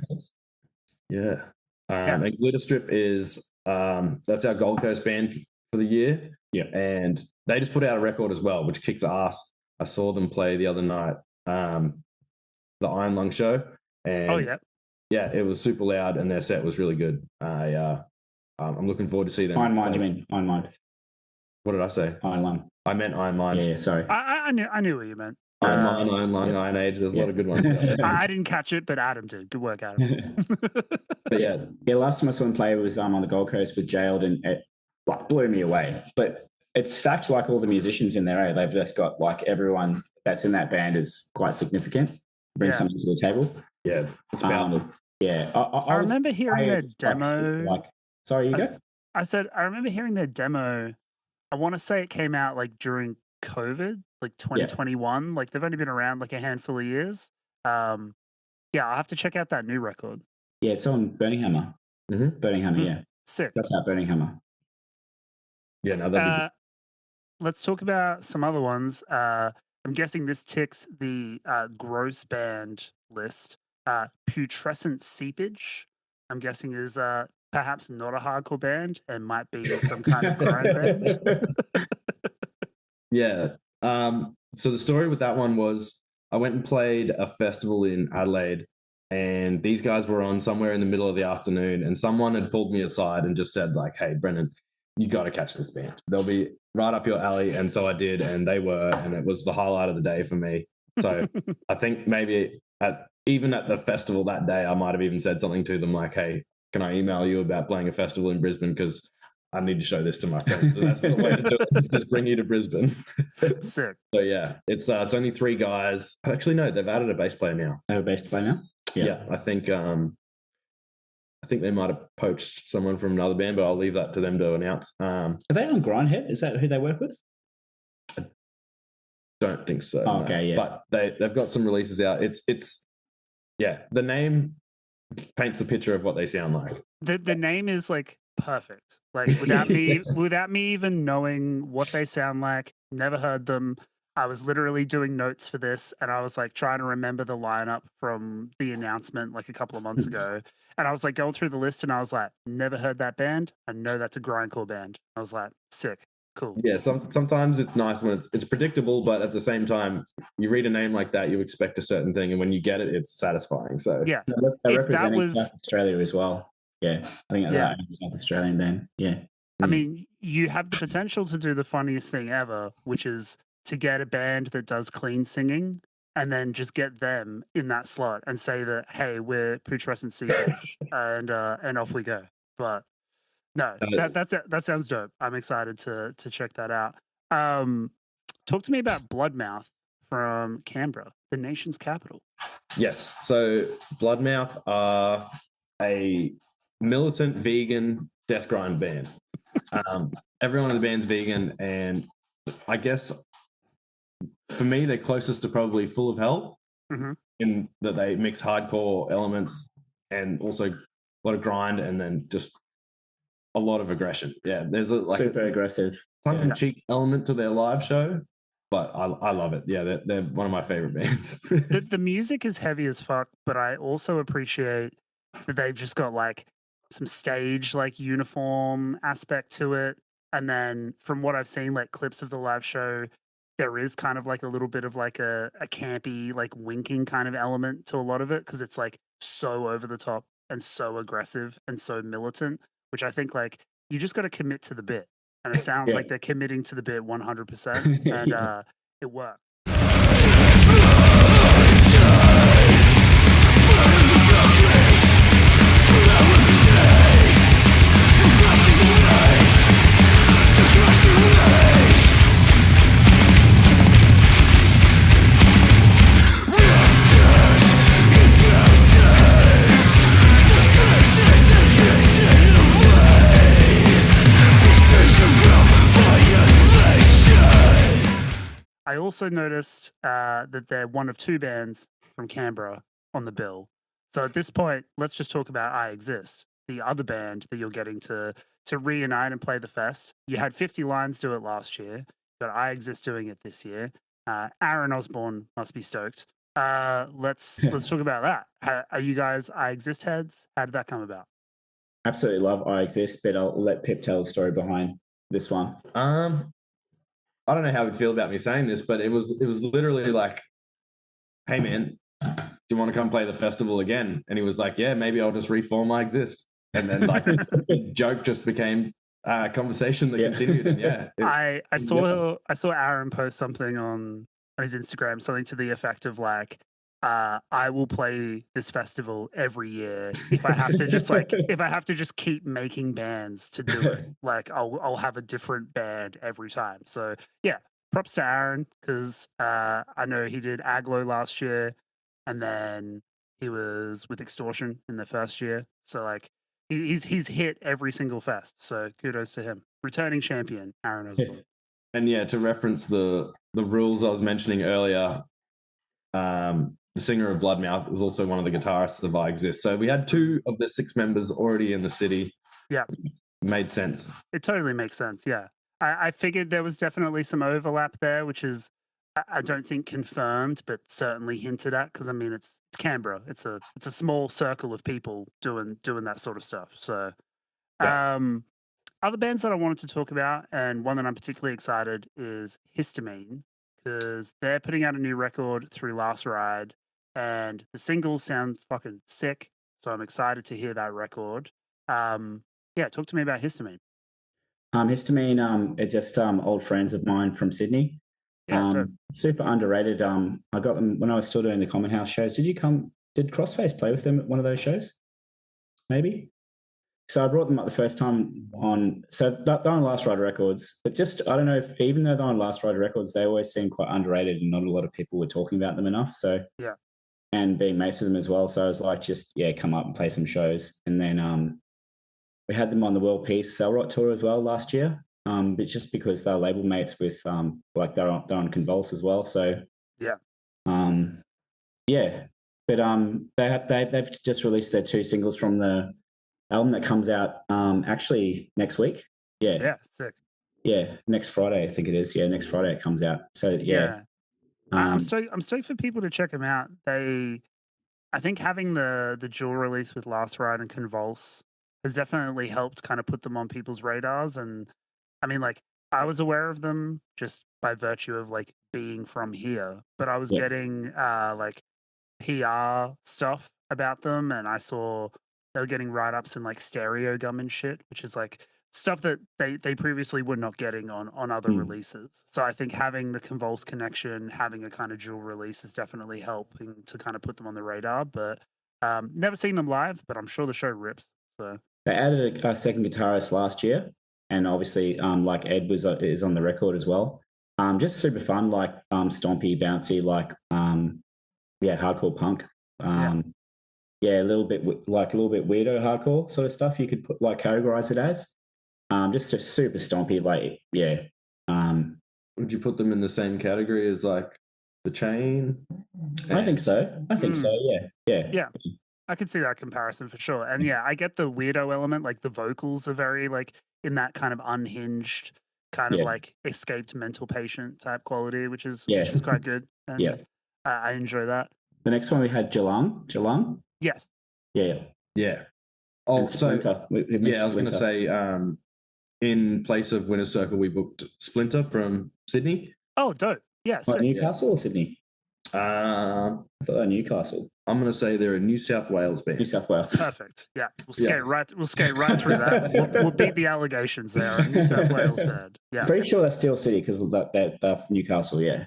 Yeah. And Glitter Strip is that's our Gold Coast band for the year. Yeah. And they just put out a record as well, which kicks ass. I saw them play the other night, the Iron Lung show. And yeah, it was super loud, and their set was really good. I'm looking forward to see them. Iron Mind, you mean? Iron Mind. What did I say? Iron Lung. I meant Iron Mind. Yeah, sorry. I knew what you meant. Iron Mind, Iron Lung, Iron Age. There's a lot of good ones. I didn't catch it, but Adam did. Good work, Adam. But yeah, last time I saw him play was on the Gold Coast with Jailed, and it blew me away. But it's stacked like all the musicians in there. They've just got like everyone that's in that band is quite significant. Bring something to the table. Yeah, it's powerful. I remember hearing their demo. Sorry, you go. I said I remember hearing their demo. I want to say it came out like during COVID, like 2021. Like they've only been around like a handful of years. I'll have to check out that new record. Yeah, it's on Burning Hammer. Mm-hmm. Burning Hammer, yeah. Sick. That's that Burning Hammer. Yeah, no, that'd be let's talk about some other ones. I'm guessing this ticks the gross band list. Putrescent Seepage, I'm guessing, is perhaps not a hardcore band and might be some kind of grind band. Yeah. So the story with that one was I went and played a festival in Adelaide, and these guys were on somewhere in the middle of the afternoon, and someone had pulled me aside and just said like, "Hey, Brendan, you got to catch this band. They'll be right up your alley." And so I did, and they were, and it was the highlight of the day for me. So I think maybe even at the festival that day, I might have even said something to them like, "Hey, can I email you about playing a festival in Brisbane? Because I need to show this to my friends." So that's the way to do it. Just bring you to Brisbane. Sick. So yeah, it's only 3 guys. Actually, no, they've added a bass player now. They have a bass player now? Yeah, I think they might have poached someone from another band, but I'll leave that to them to announce. Are they on Grindhead? Is that who they work with? I don't think so. Oh, okay, no. But they've got some releases out. It's the name paints the picture of what they sound like. The name is like perfect. Like without me even knowing what they sound like, never heard them. I was literally doing notes for this, and I was like trying to remember the lineup from the announcement like a couple of months ago. And I was like going through the list, and I was like, never heard that band. I know that's a grindcore band. I was like, sick, cool. Yeah, sometimes it's nice when it's predictable, but at the same time, you read a name like that, you expect a certain thing, and when you get it, it's satisfying. So yeah, if that was South Australia as well. Yeah, I think that South Australian band. Yeah, I mean, you have the potential to do the funniest thing ever, which is to get a band that does clean singing and then just get them in that slot and say that, hey, we're Putrescent Seepage, and off we go. But no, that sounds dope. I'm excited to check that out. Talk to me about Bloodmouth from Canberra, the nation's capital. Yes. So Bloodmouth are a militant vegan death grind band. Everyone in the band's vegan, and I guess for me, they're closest to probably Full of Hell, in that they mix hardcore elements and also a lot of grind, and then just a lot of aggression. Yeah, there's super aggressive tongue-in-cheek element to their live show, but I love it. Yeah, they're one of my favorite bands. The music is heavy as fuck, but I also appreciate that they've just got like stage like uniform aspect to it. And then from what I've seen, like clips of the live show, there is kind of like a little bit of like a campy, like winking kind of element to a lot of it because it's like so over the top and so aggressive and so militant, which I think like you just got to commit to the bit. And it sounds like they're committing to the bit 100%. And it worked. I also noticed that they're one of two bands from Canberra on the bill. So at this point, let's just talk about I Exist, the other band that you're getting to reunite and play the fest. You had 50 Lines do it last year, but I Exist doing it this year. Aaron Osborne must be stoked. Let's talk about that. Are you guys I Exist heads? How did that come about? Absolutely love I Exist, but I'll let Pip tell the story behind this one. I don't know how he'd feel about me saying this, but it was literally like, hey man, do you want to come play the festival again? And he was like, yeah, maybe I'll just reform I Exist. And then like the joke just became a conversation that continued. And I saw Aaron post something on his Instagram, something to the effect of like, I will play this festival every year if I have to just keep making bands to do it. Like I'll have a different band every time. So yeah, props to Aaron because I know he did Aglo last year, and then he was with Extortion in the first year. So like he's hit every single fest. So kudos to him, returning champion Aaron Osborne. And yeah, to reference the rules I was mentioning earlier. The singer of Bloodmouth is also one of the guitarists of I Exist. So we had 2 of the 6 members already in the city. Yeah. Made sense. It totally makes sense. Yeah. I figured there was definitely some overlap there, which is, I don't think confirmed, but certainly hinted at. Because I mean, it's Canberra. It's a small circle of people doing that sort of stuff. So, other bands that I wanted to talk about, and one that I'm particularly excited is Histamine, because they're putting out a new record through Last Ride. And the singles sound fucking sick, so I'm excited to hear that record. Talk to me about Histamine. Histamine, it's just old friends of mine from Sydney. Super underrated. I got them when I was still doing the Common House shows. Did Crossface play with them at one of those shows? Maybe. So I brought them up the first time on. So they're on Last Ride Records, but just I don't know if even though they're on Last Ride Records, they always seem quite underrated, and not a lot of people were talking about them enough. So yeah. And being mates with them as well. So I was like, come up and play some shows. And then we had them on the World Peace Cellrot tour as well last year. But just because they're label mates with they're on Convulse as well. So yeah. But they've just released their 2 singles from the album that comes out actually next week. Yeah. Yeah, sick. Yeah, next Friday I think it is. Yeah, next Friday it comes out. So yeah. I'm stoked for people to check them out. I think having the dual release with Last Ride and Convulse has definitely helped kind of put them on people's radars. And I mean, like, I was aware of them just by virtue of like being from here, but I was getting like PR stuff about them, and I saw they were getting write-ups in like Stereo Gum and shit, which is like stuff that they previously were not getting on other releases. So I think having the Convulse connection, having a kind of dual release is definitely helping to kind of put them on the radar. But never seen them live, but I'm sure the show rips. So they added a second guitarist last year, and obviously like Ed is on the record as well. Just super fun, like stompy, bouncy, like hardcore punk. A little bit weirdo hardcore sort of stuff. You could put categorize it as. Just a super stompy, Would you put them in the same category as like The Chain? I think so. Yeah. I could see that comparison for sure. And yeah, I get the weirdo element. Like the vocals are very like in that kind of unhinged, kind of like escaped mental patient type quality, which is quite good. And I enjoy that. The next one we had Jalang. Yes. Yeah. Oh, and Splinter. I was going to say, in place of Winner's Circle, we booked Splinter from Sydney. Oh, dope. Yeah, sick. Newcastle or Sydney? I thought Newcastle. I'm going to say they're a New South Wales band. New South Wales. Perfect. Yeah, we'll skate right through that. We'll beat the allegations there. A New South Wales band. Yeah, Pretty sure that's Steel City because that Newcastle. Yeah.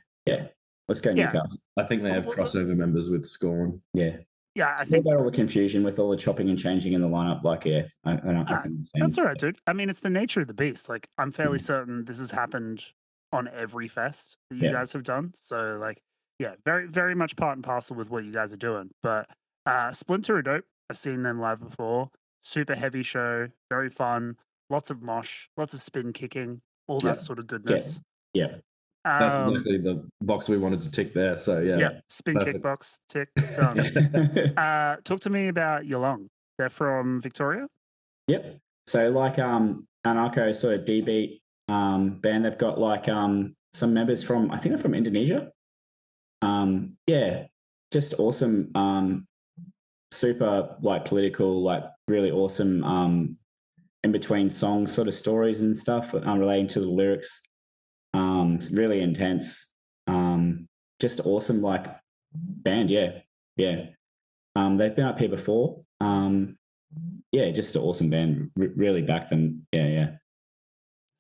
Let's go Newcastle. I think they have crossover members with Scorn. Yeah. Yeah, I think think about all the confusion with all the chopping and changing in the lineup. Like, yeah, I don't fucking that's all right, dude. I mean, it's the nature of the beast. Like, I'm fairly certain this has happened on every fest that you guys have done. So, like, yeah, very, very much part and parcel with what you guys are doing. But Splinter are dope. I've seen them live before. Super heavy show, very fun. Lots of mosh, lots of spin kicking, all that sort of goodness. Yeah. That's exactly the box we wanted to tick there. So yeah, spin kick box tick done. Talk to me about Jalang. They're from Victoria. Yep. So like anarcho sort of D beat band. They've got like some members from, I think they're from Indonesia. Just awesome. Super like political, like really awesome in between songs sort of stories and stuff relating to the lyrics. Really intense. Just awesome like band. Yeah. They've been up here before. Just an awesome band. Really back them. Yeah.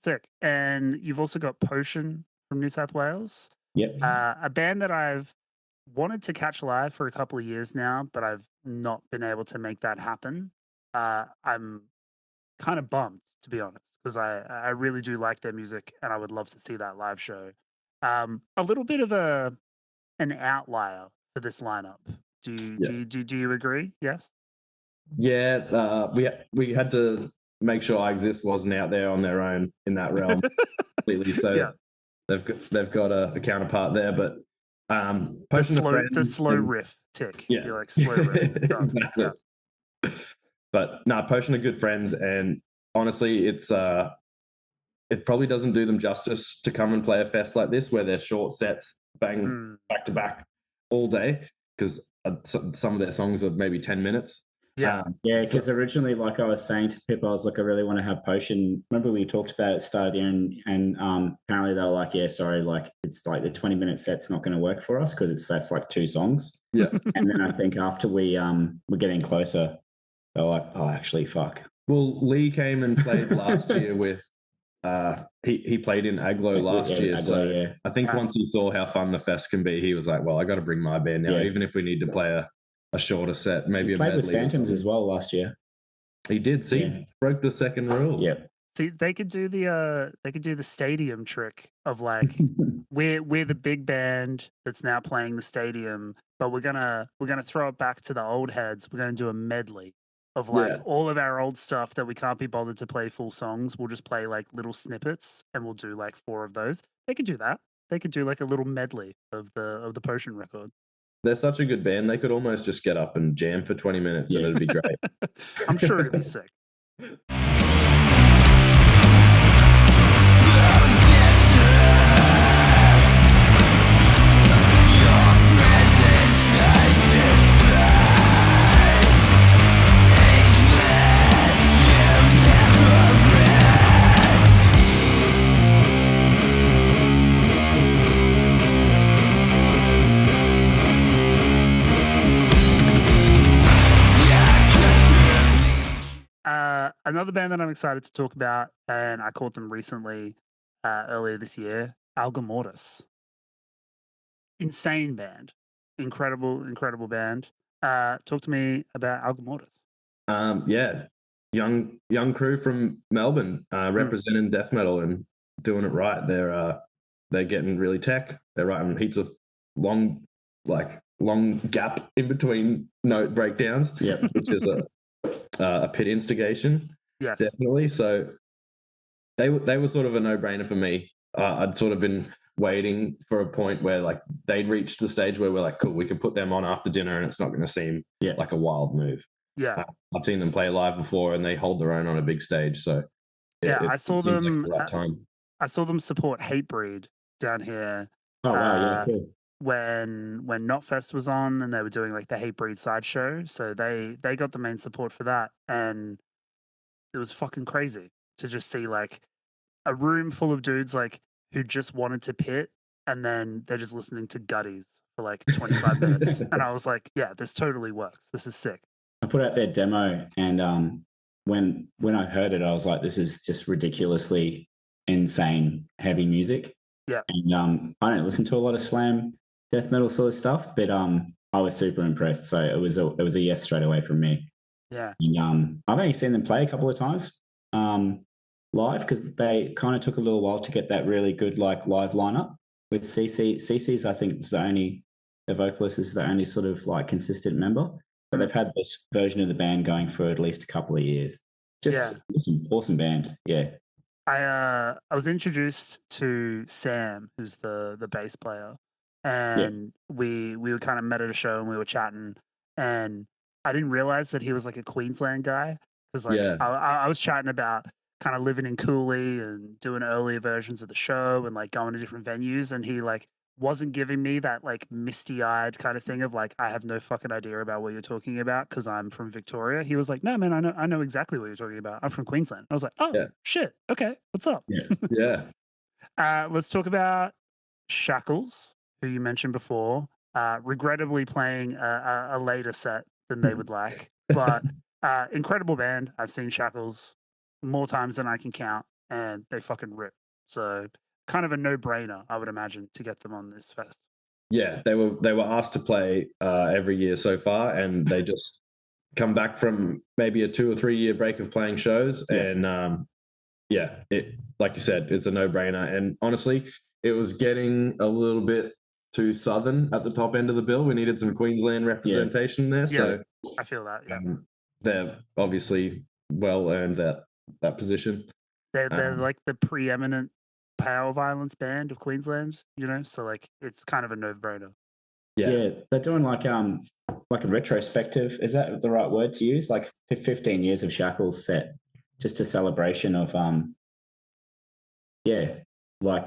Sick. And you've also got Potion from New South Wales. Yep. A band that I've wanted to catch live for a couple of years now, but I've not been able to make that happen. I'm kind of bummed, to be honest, because I really do like their music and I would love to see that live show. A little bit of an outlier for this lineup. Do you agree? Yes. Yeah, we had to make sure I Exist wasn't out there on their own in that realm completely. So they've got a counterpart there, but the slow riff tick. Yeah, you're like slow riff. Exactly. Yeah. But no, Potion are good friends, and honestly, it probably doesn't do them justice to come and play a fest like this where they're short sets, bang back to back all day, because some of their songs are maybe 10 minutes. Because originally, like I was saying to Pip, I was like, I really want to have Potion. Remember we talked about it at the start of the year, and apparently they were like, yeah, sorry, like it's like the 20-minute set's not going to work for us because that's like 2 songs. Yeah. And then I think after we're getting closer, they're like, oh, actually, fuck. Well, Lee came and played last year with he played in Aglo last year. I think once he saw how fun the fest can be, he was like, well, I got to bring my band now, even if we need to play a shorter set, maybe he a played medley. With Phantoms as well last year. He did. See, broke the second rule. Yeah. See, they could do the stadium trick of like we're the big band that's now playing the stadium, but we're gonna throw it back to the old heads. We're gonna do a medley of like all of our old stuff that we can't be bothered to play full songs. We'll just play like little snippets, and we'll do like 4 of those. They could do that. They could do like a little medley of the Potion record. They're such a good band. They could almost just get up and jam for 20 minutes and it'd be great. I'm sure it'd be sick. Another band that I'm excited to talk about, and I caught them recently, earlier this year, Algor Mortis. Insane band. Incredible band. Talk to me about Algor Mortis. Young crew from Melbourne, representing death metal and doing it right. They're getting really tech. They're writing heaps of long gap in between note breakdowns, which is a Pit instigation. Yes, definitely. So they were sort of a no-brainer for me. I'd sort of been waiting for a point where like they'd reached the stage where we're like, cool, we could put them on after dinner and it's not going to seem like a wild move. Yeah, I've seen them play live before and they hold their own on a big stage. So I saw them. Like the right time. I saw them support Hatebreed down here. Oh wow, yeah, cool. when Knotfest was on and they were doing like the Hatebreed sideshow. So they got the main support for that, and it was fucking crazy to just see like a room full of dudes like who just wanted to pit, and then they're just listening to Gutties for like 25 minutes, and I was like, yeah, this totally works. This is sick. I put out their demo, and when I heard it, I was like, this is just ridiculously insane heavy music. Yeah. And I don't listen to a lot of slam death metal sort of stuff, but I was super impressed. So it was a yes straight away from me. Yeah. And I've only seen them play a couple of times live, because they kind of took a little while to get that really good like live lineup with CC. CC's, I think, the vocalist is the only sort of like consistent member, but they've had this version of the band going for at least a couple of years. Just awesome band. Yeah. I was introduced to Sam, who's the bass player, and we were kind of met at a show and we were chatting, and I didn't realize that he was like a Queensland guy, because like I was chatting about kind of living in Cooley and doing earlier versions of the show and like going to different venues, and he like wasn't giving me that like misty-eyed kind of thing of like, I have no fucking idea about what you're talking about because I'm from Victoria. He was like, no man, I know exactly what you're talking about. I'm from Queensland. I was like, oh shit, okay, what's up? Yeah. Let's talk about Shackles, who you mentioned before, regrettably playing a later set than they would like, but incredible band. I've seen Shackles more times than I can count, and they fucking rip. So kind of a no-brainer, I would imagine, to get them on this fest. Yeah, they were asked to play every year so far, and they just come back from maybe a 2 or 3 year break of playing shows, and it, like you said, it's a no-brainer. And honestly, it was getting a little bit too southern at the top end of the bill. We needed some Queensland representation there. Yeah, so I feel that. Yeah, they've obviously well earned that position. They're like the preeminent power violence band of Queensland, you know, so like it's kind of a no-brainer. Yeah, they're doing like a retrospective, is that the right word to use? Like 15 years of Shackles set, just a celebration of like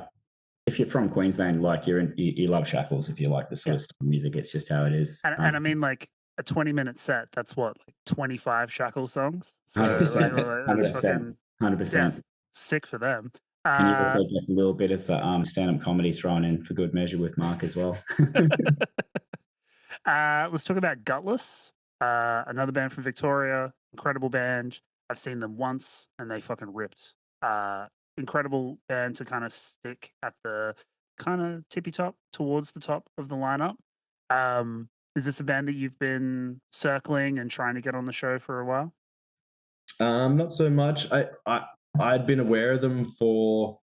if you're from Queensland, like you love Shackles if you like the sort of style of music. It's just how it is. And I mean, like a 20-minute set, that's what, like 25 Shackles songs. So 100%. 100%. Sick for them. And you also get a little bit of stand-up comedy thrown in for good measure with Mark as well. Let's talk about Gutless, another band from Victoria. Incredible band. I've seen them once and they fucking ripped. Incredible band to kind of stick at the kind of tippy top towards the top of the lineup. Is this a band that you've been circling and trying to get on the show for a while? Not so much. I'd been aware of them for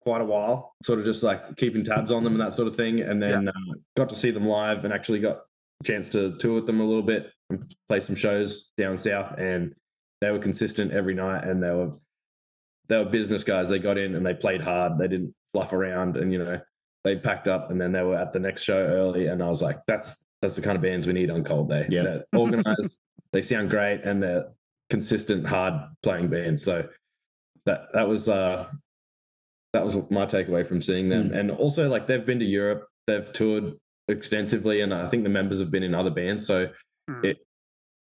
quite a while, sort of just like keeping tabs on them and that sort of thing. And then got to see them live and actually got a chance to tour with them a little bit and play some shows down south. And they were consistent every night, and they were business guys. They got in and they played hard. They didn't fluff around, and, you know, they packed up and then they were at the next show early. And I was like, that's the kind of bands we need on Cold Day. Yeah. They're organized, they sound great, and they're consistent, hard playing bands. So that was my takeaway from seeing them. And also, like, they've been to Europe, they've toured extensively, and I think the members have been in other bands. So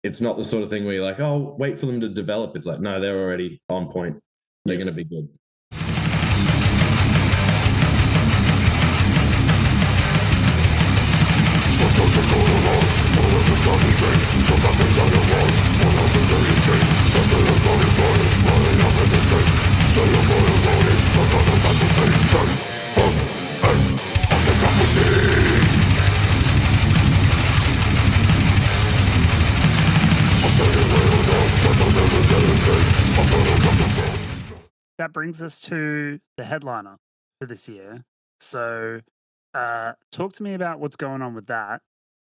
it's not the sort of thing where you're like, oh, wait for them to develop. It's like, no, they're already on point. They're going to be good. That brings us to the headliner for this year. So talk to me about what's going on with that.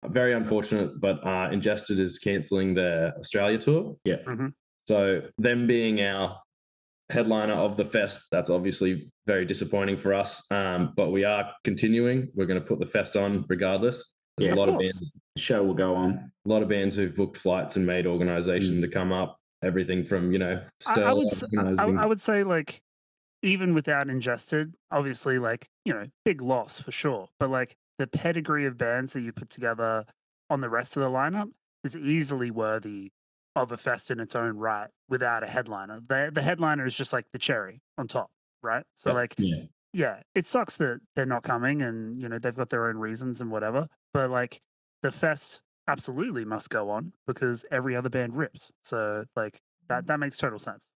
Very unfortunate, but Ingested is cancelling their Australia tour. Yeah. Mm-hmm. So them being our headliner of the fest, that's obviously very disappointing for us. But we are continuing. We're going to put the fest on regardless. There's a lot of bands. The show will go on. A lot of bands who've booked flights and made organisation to come up. Everything from, you know, I would say, like, even without Ingested, obviously, like, you know, big loss for sure. But like, the pedigree of bands that you put together on the rest of the lineup is easily worthy of a fest in its own right without a headliner. The headliner is just like the cherry on top, right? So like, yeah, it sucks that they're not coming, and you know they've got their own reasons and whatever. But like, the fest absolutely must go on because every other band rips. So like that makes total sense.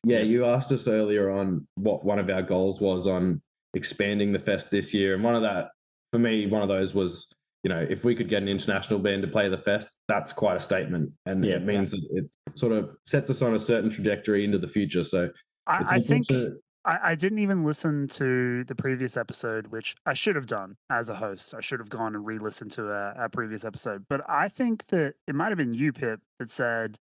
Yeah, you asked us earlier on what one of our goals was on expanding the fest this year, and one of those was, you know, if we could get an international band to play the fest, that's quite a statement, and it means that it sort of sets us on a certain trajectory into the future. So I think I didn't even listen to the previous episode, which I should have done as a host. I should have gone and re-listened to our previous episode. But I think that it might have been you, Pip, that said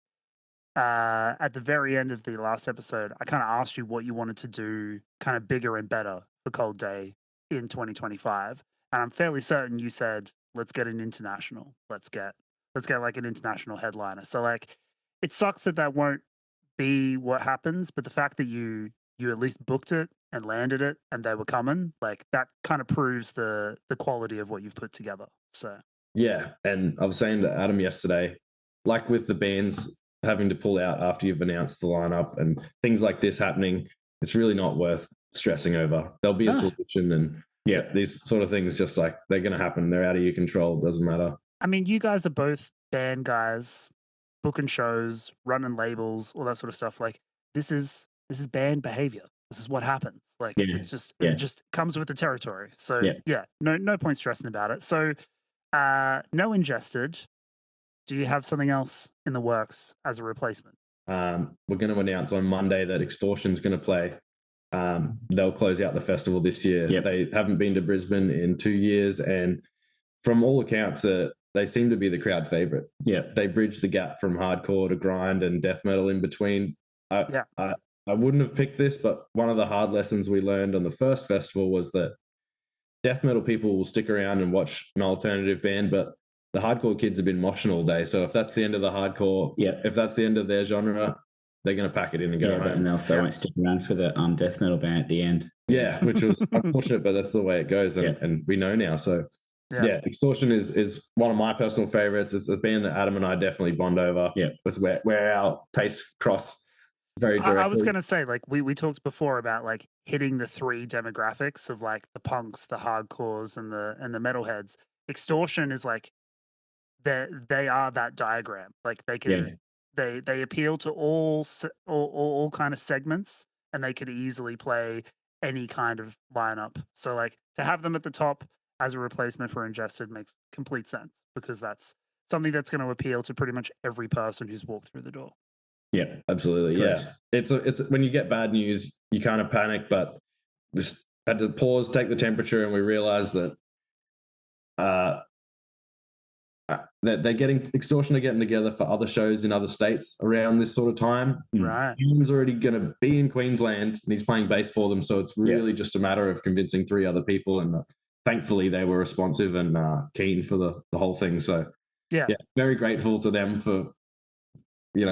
at the very end of the last episode, I kind of asked you what you wanted to do kind of bigger and better for Cold Day in 2025. And I'm fairly certain you said, let's get an international. Let's get like an international headliner. So like, it sucks that won't be what happens, but the fact that you at least booked it and landed it and they were coming, like that kind of proves the quality of what you've put together. So yeah, and I was saying to Adam yesterday, like with the bands having to pull out after you've announced the lineup and things like this happening, it's really not worth stressing over. There'll be a solution, and these sort of things just like they're going to happen. They're out of your control. Doesn't matter. I mean, you guys are both band guys, booking shows, running labels, all that sort of stuff. Like this is band behavior. This is what happens. Like it's just it just comes with the territory. So no point stressing about it. So no ingested. Do you have something else in the works as a replacement? We're going to announce on Monday that Extortion's going to play. They'll close out the festival this year. Yep. They haven't been to Brisbane in 2 years, and from all accounts, they seem to be the crowd favorite. Yeah, they bridge the gap from hardcore to grind and death metal in between. I wouldn't have picked this, but one of the hard lessons we learned on the first festival was that death metal people will stick around and watch an alternative band, but the hardcore kids have been moshing all day. So if that's the end of the hardcore, if that's the end of their genre, they're going to pack it in and go home. And else they won't stick around for the death metal band at the end. Yeah, which was unfortunate, but that's the way it goes, and we know now. So Extortion is one of my personal favorites. It's a band that Adam and I definitely bond over. Yeah, it's where our tastes cross very directly. I was going to say, like we talked before about like hitting the three demographics of like the punks, the hardcores, and the metalheads. Extortion is like they are that diagram. Like they can they appeal to all kind of segments, and they could easily play any kind of lineup. So like to have them at the top as a replacement for Ingested makes complete sense, because that's something that's going to appeal to pretty much every person who's walked through the door. Yeah, absolutely. Correct. Yeah, it's when you get bad news, you kind of panic, but just had to pause, take the temperature, and we realized that they're getting Extortion are getting together for other shows in other states around this sort of time. Right. He's already going to be in Queensland, and he's playing bass for them, so it's really just a matter of convincing 3 other people, and thankfully they were responsive and keen for the whole thing. So yeah, very grateful to them for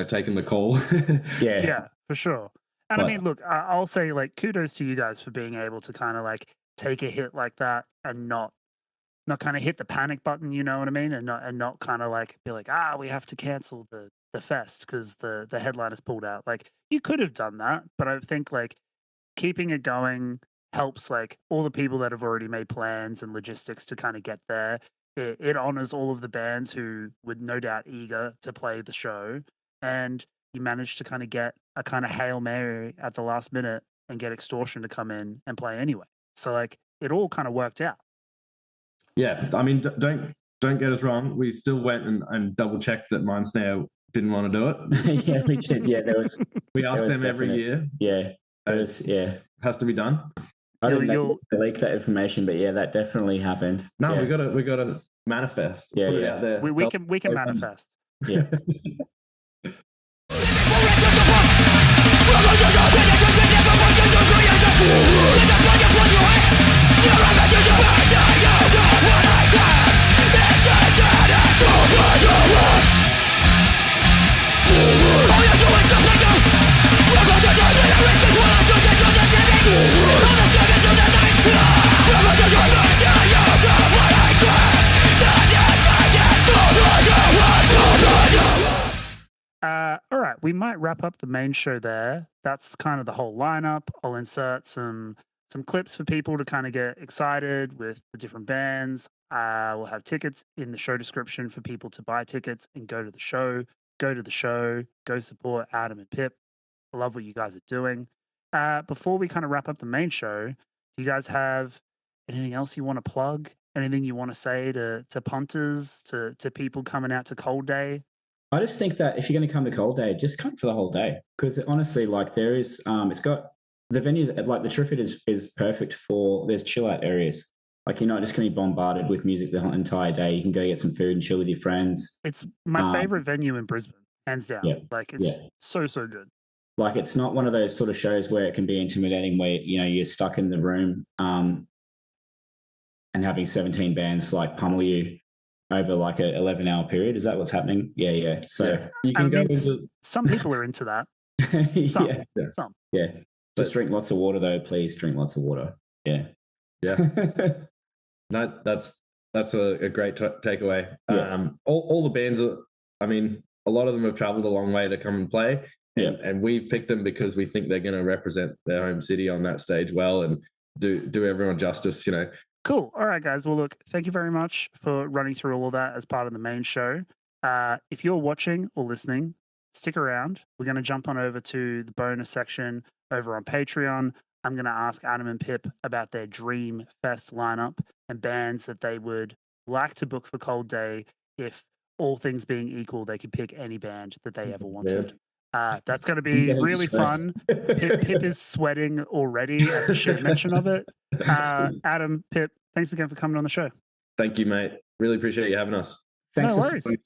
taking the call. Yeah, for sure. And I mean, look, I'll say like kudos to you guys for being able to kind of like take a hit like that and not kind of hit the panic button, you know what I mean? And not kind of like be like, we have to cancel the fest because the headline is pulled out. Like you could have done that, but I think like keeping it going helps like all the people that have already made plans and logistics to kind of get there. It honors all of the bands who were no doubt eager to play the show, and you managed to kind of get a kind of Hail Mary at the last minute and get Extortion to come in and play anyway. So like it all kind of worked out. Yeah, I mean, don't get us wrong. We still went and double checked that Mindsnare didn't want to do it. Yeah, we did. Yeah, we ask them every year. Yeah, it has to be done. I didn't leak that information, but yeah, that definitely happened. No, we gotta manifest. Yeah, put it out there. We can manifest. Yeah. right, we might wrap up the main show there. That's kind of the whole lineup. I'll insert some clips for people to kind of get excited with the different bands. We'll have tickets in the show description for people to buy tickets and go to the show. Go to the show. Go support Adam and Pip. I love what you guys are doing. Before we kind of wrap up the main show, do you guys have anything else you want to plug? Anything you want to say to punters, to people coming out to Cold Day? I just think that if you're going to come to Cold Day, just come for the whole day, because honestly, like there is, it's got the venue, like the Triffid is perfect for, there's chill out areas. Like you're not just going to be bombarded with music the entire day. You can go get some food and chill with your friends. It's my favorite venue in Brisbane, hands down. Yeah, like it's so good. Like it's not one of those sort of shows where it can be intimidating, where you're stuck in the room and having 17 bands like pummel you over like a 11-hour period. Is that what's happening? Yeah. So you can go into... some people are into that. Some. Yeah. Just drink lots of water though, please. Drink lots of water. Yeah. No, that's a great takeaway. Yeah. All the bands are, I mean, a lot of them have traveled a long way to come and play. Yeah. And we've picked them because we think they're going to represent their home city on that stage well and do everyone justice, Cool. All right, guys. Well, look, thank you very much for running through all of that as part of the main show. If you're watching or listening, stick around. We're going to jump on over to the bonus section over on Patreon. I'm going to ask Adam and Pip about their Dream Fest lineup and bands that they would like to book for Cold Day. If all things being equal, they could pick any band that they ever wanted. That's going to be really fun. Pip is sweating already at the sheer mention of it. Adam, Pip, thanks again for coming on the show. Thank you, mate. Really appreciate you having us. Thanks. No worries. We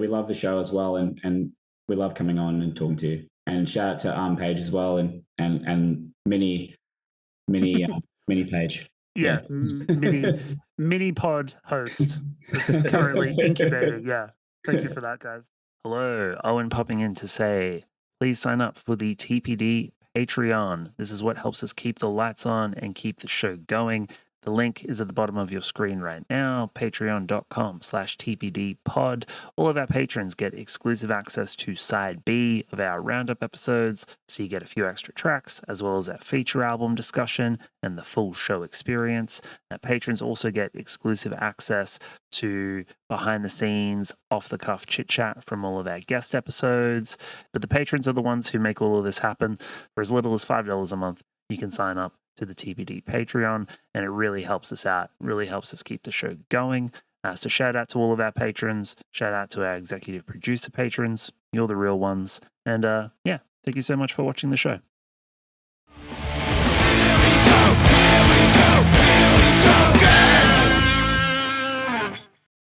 love the show as well, and we love coming on and talking to you. And shout out to Paige as well, and mini Paige. Yeah. mini pod host that's currently incubating. Yeah. Thank you for that, guys. Hello, Owen popping in to say, please sign up for the TPD Patreon. This is what helps us keep the lights on and keep the show going. The link is at the bottom of your screen right now, patreon.com/tpdpod. All of our patrons get exclusive access to Side B of our roundup episodes, so you get a few extra tracks, as well as our feature album discussion and the full show experience. Our patrons also get exclusive access to behind-the-scenes, off-the-cuff chit-chat from all of our guest episodes. But the patrons are the ones who make all of this happen. For as little as $5 a month, you can sign up to the TPD Patreon, and it really helps us out, really helps us keep the show going. So shout out to all of our patrons, shout out to our executive producer patrons, you're the real ones, and thank you so much for watching the show.